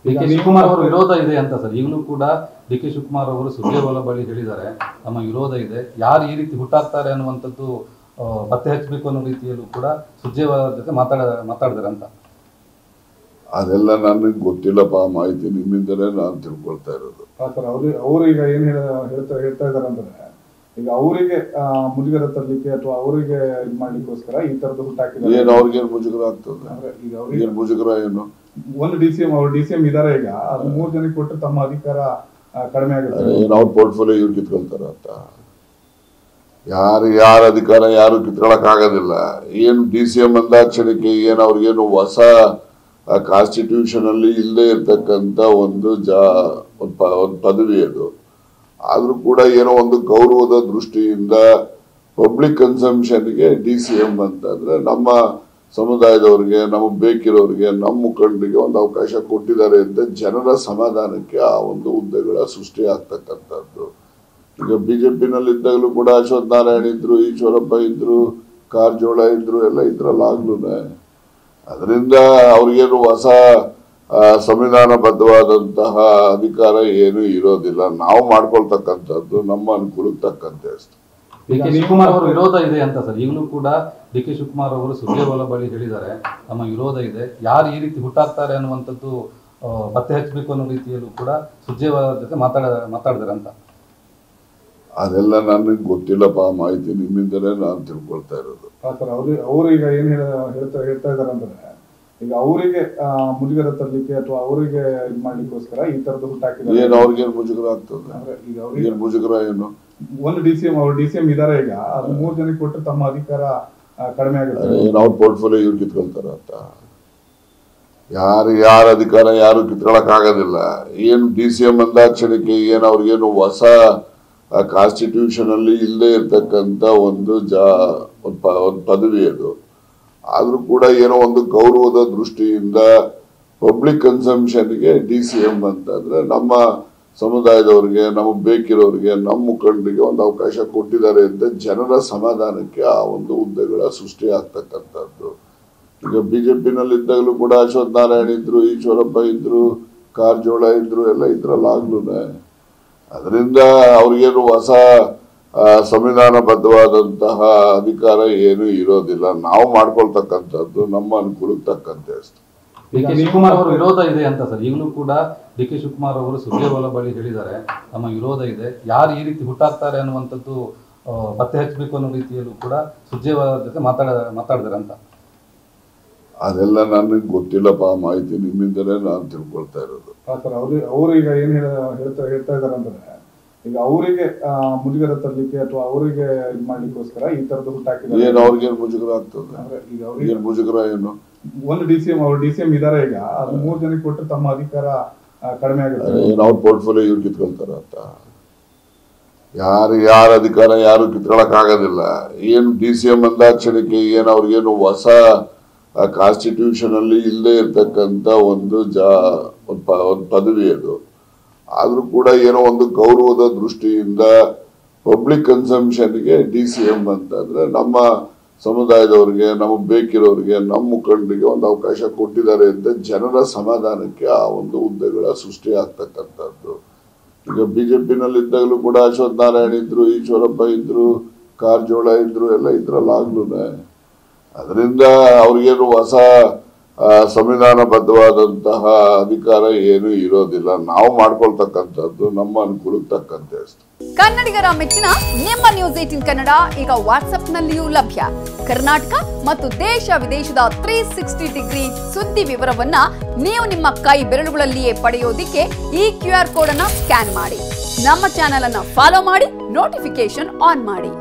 ಡಿ.ಕೆ ಶಿವಕುಮಾರ್ ಅವರು ವಿರೋಧ ಇದೆ ಅಂತ ಸರ್. ಈಗಲೂ ಕೂಡ ಡಿ.ಕೆ ಶಿವಕುಮಾರ್ ಅವರು ಸುರ್ಜೇವಾಲಾ ಬಳಿ ಹೇಳಿದ್ದಾರೆ ನಮ್ಮ ವಿರೋಧ ಇದೆ, ಯಾರು ಈ ರೀತಿ ಹುಟ್ಟಾಕ್ತಾರೆ ಅನ್ನುವಂಥದ್ದು ಪತ್ತೆ ಹಚ್ಚಬೇಕು ಅನ್ನೋ ರೀತಿಯಲ್ಲೂ ಕೂಡ ಸುರ್ಜೇವಾಲಾ ಜೊತೆ ಮಾತಾಡಿದಾರೆ ಅಂತ. ಅದೆಲ್ಲ ನನಗೆ ಗೊತ್ತಿಲ್ಲಪ್ಪ, ಮಾಹಿತಿ ನಿಮ್ಮಿಂದಲೇ ನಾನು ತಿಳ್ಕೊಳ್ತಾ ಇರೋದು. ಸರ್ ಅವರು ಈಗ ಏನ್ ಹೇಳ್ತಾ ಇದಾರೆ ಅಂದ್ರೆ, ಈಗ ಅವರಿಗೆ ಮುಜುಗರ ತರಲಿಕ್ಕೆ ಅಥವಾ ಅವರಿಗೆ ಇದು ಮಾಡ್ಲಿಕ್ಕೋಸ್ಕರ ಈ ತರದ್ದು ಹುಟ್ಟಾಕಿದ್ದಾರೆ. ಏನು ಅವ್ರಿಗೇನು ಮುಜುಗರ ಆಗ್ತದೆ? ಈಗ ಅವ್ರಿಗೆ ಮುಜುಗರ ಏನು? ಒಂದು ಡಿ.ಸಿ.ಎಂ ಇದಾರೆ, ಈಗ ಅದು 3 ಜನಕ್ಕೆ ಕೊಟ್ಟರೆ ತಮ್ಮ ಅಧಿಕಾರ ಕಡಿಮೆ ಆಗುತ್ತೆ. ಏನು ಅವ್ರ ಪೋರ್ಟ್ಫೋಲಿಯೋ ಇವ್ರು ಕಿತ್ಕೊಳ್ತಾರ ಅಂತ? ಯಾರ ಅಧಿಕಾರ ಯಾರು ಕಿತ್ಕೊಳಕ್ ಆಗೋದಿಲ್ಲ. ಏನು ಡಿ.ಸಿ.ಎಂ ಅಂದಾಕ್ಷಣಕ್ಕೆ ಏನು ಅವ್ರಿಗೇನು ಹೊಸ ಕಾನ್ಸ್ಟಿಟ್ಯೂಷನ್ ಅಲ್ಲಿ ಇಲ್ಲದೆ ಇರ್ತಕ್ಕಂಥ ಒಂದು ಪದವಿ ಅದು. ಆದ್ರೂ ಕೂಡ ಏನೋ ಒಂದು ಗೌರವದ ದೃಷ್ಟಿಯಿಂದ ಪಬ್ಲಿಕ್ ಕನ್ಸಂಪ್ಷನ್ಗೆ ಡಿ.ಸಿ.ಎಂ ಅಂತಂದ್ರೆ ನಮ್ಮ ಸಮುದಾಯದವ್ರಿಗೆ, ನಮಗೆ ಬೇಕಿರೋರಿಗೆ, ನಮ್ಮ ಮುಖಂಡರಿಗೆ ಒಂದು ಅವಕಾಶ ಕೊಟ್ಟಿದ್ದಾರೆ ಅಂತ ಜನರ ಸಮಾಧಾನಕ್ಕೆ ಆ ಒಂದು ಹುದ್ದೆಗಳ ಸೃಷ್ಟಿ ಆಗ್ತಕ್ಕಂಥದ್ದು. ಈಗ ಬಿಜೆಪಿನಲ್ಲಿ ಇದ್ದಾಗಲೂ ಕೂಡ ಅಶ್ವಥ್ ನಾರಾಯಣ ಇದ್ರು, ಈಶ್ವರಪ್ಪ ಇದ್ರು, ಕಾರಜೋಳ ಇದ್ರು, ಎಲ್ಲ ಇದ್ರಲ್ಲ ಆಗ್ಲೂನೆ. ಅದರಿಂದ ಅವ್ರಿಗೇನು ಹೊಸ ಸಂವಿಧಾನಬದ್ಧವಾದಂತಹ ಅಧಿಕಾರ ಏನು ಇರೋದಿಲ್ಲ. ನಾವು ಮಾಡ್ಕೊಳ್ತಕ್ಕಂಥದ್ದು ನಮ್ಮ ಅನುಕೂಲಕ್ಕೆ ತಕ್ಕಂತೆ ಅಷ್ಟೇ. ಡಿ.ಕೆ ಶಿವಕುಮಾರ್ ಅವರು ವಿರೋಧ ಇದೆ ಅಂತ ಸರ್. ಈಗಲೂ ಕೂಡ ಡಿ.ಕೆ ಶಿವಕುಮಾರ್ ಅವರು ಸುರ್ಜೇವಾಲಾ ಬಳಿ ಹೇಳಿದ್ದಾರೆ ನಮ್ಮ ವಿರೋಧ ಇದೆ, ಯಾರು ಈ ರೀತಿ ಹುಟ್ಟಾಕ್ತಾರೆ ಅನ್ನುವಂಥದ್ದು ಪತ್ತೆ ಹಚ್ಚಬೇಕು ಅನ್ನೋ ರೀತಿಯಲ್ಲೂ ಕೂಡ ಸುರ್ಜೇವಾಲಾ ಜೊತೆ ಮಾತಾಡಿದಾರೆ ಅಂತ. ಅದೆಲ್ಲ ನನಗೆ ಗೊತ್ತಿಲ್ಲಪ್ಪ, ಮಾಹಿತಿ ನಿಮ್ಮಿಂದಲೇ ನಾನು ತಿಳ್ಕೊಳ್ತಾ ಇರೋದು. ಸರ್ ಅವರು ಈಗ ಏನ್ ಹೇಳ್ತಾ ಇದಾರೆ ಅಂದ್ರೆ, ಈಗ ಅವರಿಗೆ ಮುಜುಗರ ತರಲಿಕ್ಕೆ ಅಥವಾ ಅವರಿಗೆ ಇದು ಮಾಡ್ಲಿಕ್ಕೋಸ್ಕರ ಈ ತರದ್ದು ಹುಟ್ಟಾಕಿದ್ದಾರೆ. ಏನು ಅವ್ರಿಗೇನು ಮುಜುಗರ ಆಗ್ತದೆ? ಈಗ ಅವ್ರಿಗೆ ಮುಜುಗರ ಏನು? ಒಂದು ಡಿ.ಸಿ.ಎಂ ಇದಾರೆ, ಈಗ ಅದು 3 ಜನಕ್ಕೆ ಕೊಟ್ಟರೆ ತಮ್ಮ ಅಧಿಕಾರ ಕಡಿಮೆ ಆಗುತ್ತೆ. ಏನು ಅವ್ರ ಪೋರ್ಟ್ಫೋಲಿಯೋ ಇವ್ರು ಕಿತ್ಕೊಳ್ತಾರ ಅಂತ? ಯಾರ ಅಧಿಕಾರ ಯಾರು ಕಿತ್ಕೊಳಕ್ ಆಗೋದಿಲ್ಲ. ಏನು ಡಿ.ಸಿ.ಎಂ ಅಂದಾಕ್ಷಣಕ್ಕೆ ಏನು ಅವ್ರಿಗೇನು ಹೊಸ ಕಾನ್ಸ್ಟಿಟ್ಯೂಷನ್ ಅಲ್ಲಿ ಇಲ್ಲದೆ ಇರ್ತಕ್ಕಂಥ ಒಂದು ಪದವಿ ಅದು. ಆದ್ರೂ ಕೂಡ ಏನೋ ಒಂದು ಗೌರವದ ದೃಷ್ಟಿಯಿಂದ ಪಬ್ಲಿಕ್ ಕನ್ಸಂಪ್ಷನ್ಗೆ ಡಿ.ಸಿ.ಎಂ ಅಂತಂದ್ರೆ ನಮ್ಮ ಸಮುದಾಯದವ್ರಿಗೆ, ನಮಗೆ ಬೇಕಿರೋರಿಗೆ, ನಮ್ಮ ಮುಖಂಡರಿಗೆ ಒಂದು ಅವಕಾಶ ಕೊಟ್ಟಿದ್ದಾರೆ ಅಂತ ಜನರ ಸಮಾಧಾನಕ್ಕೆ ಆ ಒಂದು ಹುದ್ದೆಗಳ ಸೃಷ್ಟಿ ಆಗ್ತಕ್ಕಂಥದ್ದು. ಈಗ ಬಿಜೆಪಿನಲ್ಲಿ ಇದ್ದಾಗಲೂ ಕೂಡ ಅಶ್ವಥ್ ನಾರಾಯಣ ಇದ್ರು, ಈಶ್ವರಪ್ಪ ಇದ್ರು, ಕಾರಜೋಳ ಇದ್ರು, ಎಲ್ಲ ಇದ್ರಲ್ಲ ಆಗ್ಲೂನೆ. ಅದರಿಂದ ಅವ್ರಿಗೇನು ಹೊಸ ಸಂವಿಧಾನಬದ್ಧವಾದಂತಹ ಅಧಿಕಾರ ಏನು ಇರೋದಿಲ್ಲ. ನಾವು ಮಾಡ್ಕೊಳ್ತಕ್ಕಂಥದ್ದು ನಮ್ಮ ಅನುಕೂಲಕ್ಕೆ ತಕ್ಕಂತೆ ಅಷ್ಟೇ. ಡಿ.ಕೆ ಶಿವಕುಮಾರ್ ಅವರು ವಿರೋಧ ಇದೆ ಅಂತ ಸರ್. ಈಗಲೂ ಕೂಡ ಡಿ.ಕೆ ಶಿವಕುಮಾರ್ ಅವರು ಸುರ್ಜೇವಾಲಾ ಬಳಿ ಹೇಳಿದ್ದಾರೆ ನಮ್ಮ ವಿರೋಧ ಇದೆ, ಯಾರು ಈ ರೀತಿ ಹುಟ್ಟಾಕ್ತಾರೆ ಅನ್ನುವಂಥದ್ದು ಪತ್ತೆ ಹಚ್ಚಬೇಕು ಅನ್ನೋ ರೀತಿಯಲ್ಲೂ ಕೂಡ ಸುರ್ಜೇವಾಲಾ ಜೊತೆ ಮಾತಾಡಿದಾರೆ ಅಂತ. ಅದೆಲ್ಲ ನನಗೆ ಗೊತ್ತಿಲ್ಲಪ್ಪ, ಮಾಹಿತಿ ನಿಮ್ಮಿಂದಲೇ ನಾನು ತಿಳ್ಕೊಳ್ತಾ ಇರೋದು. ಸರ್ ಅವರು ಈಗ ಏನ್ ಹೇಳ್ತಾ ಇದಾರೆ ಅಂದ್ರೆ, ಈಗ ಅವರಿಗೆ ಮುಜುಗರ ತರಲಿಕ್ಕೆ ಅಥವಾ ಅವರಿಗೆ ಇದು ಮಾಡ್ಲಿಕ್ಕೋಸ್ಕರ ಈ ತರದ್ದು ಹುಟ್ಟಾಕಿದ್ದಾರೆ. ಏನು ಅವ್ರಿಗೇನು ಮುಜುಗರ ಆಗ್ತದೆ? ಈಗ ಅವ್ರಿಗೇನು ಮುಜುಗರ ಏನು? ಒಂದು ಡಿ.ಸಿ.ಎಂ ಇದಾರೆ, ಈಗ ಅದು 3 ಜನಕ್ಕೆ ಕೊಟ್ಟರೆ ತಮ್ಮ ಅಧಿಕಾರ ಕಡಿಮೆ ಆಗುತ್ತೆ. ಏನು ಅವ್ರ ಪೋರ್ಟ್ಫೋಲಿಯೋ ಇವ್ರು ಕಿತ್ಕೊಳ್ತಾರ ಅಂತ? ಯಾರ ಅಧಿಕಾರ ಯಾರು ಕಿತ್ಕೊಳಕ್ ಆಗೋದಿಲ್ಲ. ಏನು ಡಿ.ಸಿ.ಎಂ ಅಂದಾಕ್ಷಣಕ್ಕೆ ಏನು ಅವ್ರಿಗೇನು ಹೊಸ ಕಾನ್ಸ್ಟಿಟ್ಯೂಷನ್ ಅಲ್ಲಿ ಇಲ್ಲದೆ ಇರ್ತಕ್ಕಂಥ ಒಂದು ಪದವಿ ಅದು. ಆದ್ರೂ ಕೂಡ ಏನೋ ಒಂದು ಗೌರವದ ದೃಷ್ಟಿಯಿಂದ ಪಬ್ಲಿಕ್ ಕನ್ಸಂಪ್ಷನ್ಗೆ ಡಿ.ಸಿ.ಎಂ ಅಂತಂದ್ರೆ ನಮ್ಮ ಸಮುದಾಯದವ್ರಿಗೆ, ನಮಗೆ ಬೇಕಿರೋರಿಗೆ, ನಮ್ಮ ಮುಖಂಡರಿಗೆ ಒಂದು ಅವಕಾಶ ಕೊಟ್ಟಿದ್ದಾರೆ ಅಂತ ಜನರ ಸಮಾಧಾನಕ್ಕೆ ಆ ಒಂದು ಹುದ್ದೆಗಳ ಸೃಷ್ಟಿ ಆಗ್ತಕ್ಕಂಥದ್ದು. ಈಗ ಬಿಜೆಪಿನಲ್ಲಿ ಇದ್ದಾಗಲೂ ಕೂಡ ಅಶ್ವಥ್ ನಾರಾಯಣ ಇದ್ರು, ಈಶ್ವರಪ್ಪ ಇದ್ರು, ಕಾರಜೋಳ ಇದ್ರು, ಎಲ್ಲ ಇದ್ರಲ್ಲ ಆಗ್ಲೂನೆ. ಅದರಿಂದ ಅವ್ರಿಗೇನು ಹೊಸ ಸಂವಿಧಾನಬದ್ಧವಾದಂತಹ ಅಧಿಕಾರ ಏನು ಇರೋದಿಲ್ಲ. ನಾವು ಮಾಡ್ಕೊಳ್ತಕ್ಕಂಥದ್ದು ನಮ್ಮ ಅನುಕೂಲಕ್ಕೆ ತಕ್ಕಂತೆ ಅಷ್ಟೇ. ಕನ್ನಡಿಗರ ಮೆಚ್ಚಿನ ನಿಮ್ಮ ನ್ಯೂಸ್ 18 ಕನ್ನಡ ಈಗ ವಾಟ್ಸ್ಆಪ್ನಲ್ಲಿಯೂ ಲಭ್ಯ. ಕರ್ನಾಟಕ ಮತ್ತು ದೇಶ ವಿದೇಶದ 360 ಡಿಗ್ರಿ ಸುದ್ದಿ ವಿವರವನ್ನ ನೀವು ನಿಮ್ಮ ಕೈ ಬೆರಳುಗಳಲ್ಲಿಯೇ ಪಡೆಯೋದಿಕ್ಕೆ ಈ QR ಕೋಡ್ ಅನ್ನು ಸ್ಕ್ಯಾನ್ ಮಾಡಿ. ನಮ್ಮ ಚಾನೆಲ್ ಅನ್ನು ಫಾಲೋ ಮಾಡಿ, ನೋಟಿಫಿಕೇಶನ್ ಆನ್ ಮಾಡಿ.